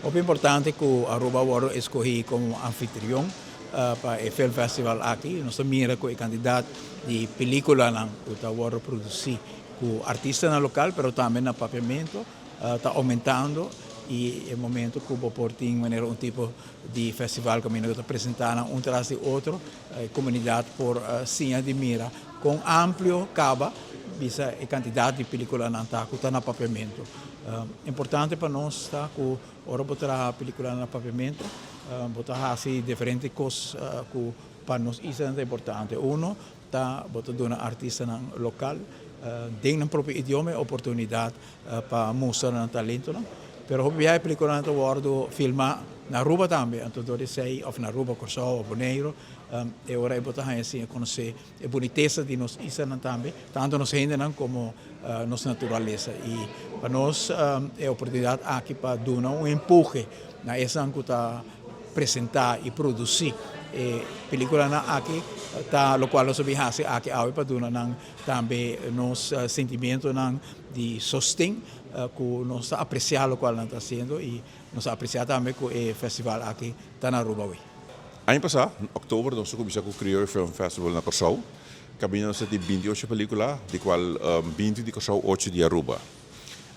Muito importante que o Aruba World escolhi como anfitrião para o Film Festival aqui. Nós mira que o candidato de película que está World produzir com artista no local, mas também no papiamento, está aumentando. E é o momento que o Portinho maneira tipo de festival que está apresentando um atrás de outro, comunidade por sim de mira, com amplo cabo, bisa e quantidade de película na que está no papiamento. Importante para nós está que ora botar a película no papiamento, botar assim diferentes coisas que para nós isso é importante. Está botando um artista local, tem um próprio idioma, oportunidade para mostrar o talento. Pero hobby película na wordo filma na Aruba também, então dove sei of na Aruba, Curaçao, ou Bonaire, e ora é botar assim conhecer a boniteza de nós isso também, tanto nos gente como nossa natureza e para nós é a oportunidade aqui para dar empurre na essa que está apresentar e produzir película na aqui tá lo qual nós bihase aqui ao para dar também nos sentimento de sostém que nós apreciamos o qual nós está fazendo e nós apreciamos também que o festival aqui está na Aruba. Ano passado, em outubro, nós começamos a criar o Film Festival na Curaçao. Cabinamos de 28 películas, de qual 20 de Curaçao, 8 de Aruba.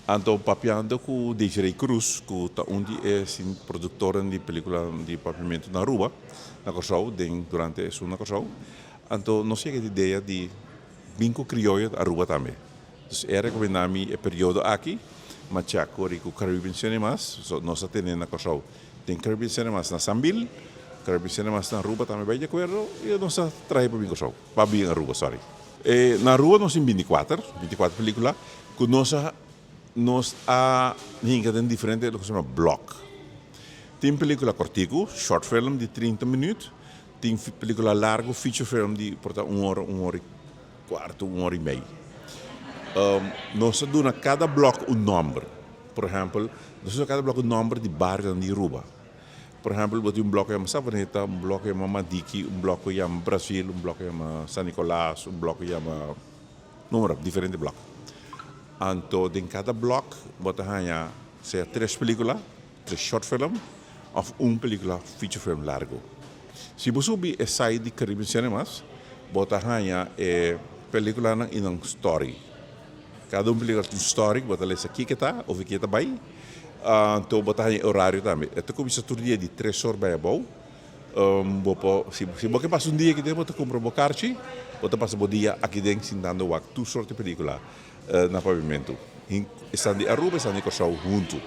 Então, papiando com o Desiree Cruz, que é produtora de película de papiamento na Aruba, na Curaçao, durante a sua na Curaçao. Então, nós temos a ideia de vinco crioulo da Aruba também. Então, era que o período aqui, mas já com o Caribbean Cinemas, nós temos na Curaçao, tem Caribbean Cinemas na Sambil, Caribbean Cinemas na Aruba também vai de acordo, e nós traz para Curaçao, para vir Aruba, sorry. Na Aruba nós temos 24 películas, que nós temos diferentes do que se chama block. Tem película cortico, short film de 30 minutos, tem película largo, feature film de portanto 1 hora e quarto, 1 hora e meia. Nós damos a cada bloco um número. Por exemplo, nós damos a cada bloco um número de bairro de Aruba. Por exemplo, um bloco é Savaneta, um bloco é Madiki, um bloco é Brasil, um bloco é San Nicolás, um bloco é número diferente bloco. Então, em cada bloco, botamos seja 3 películas, 3 short film, ou 1 película feature film largo. Se você sai de Caribbean Cinemas, botamos película em uma story. Cada película tem story, botamos aqui que está, ou aqui que está bem. Então, botamos horário também. Então, começa todo dia de 3 horas para bom. Se você passa um dia que você compra um cartão, você passa um dia aqui dentro, sentando 2 horas de película na pavimento. Estão de Aruba, estão de Curaçao junto.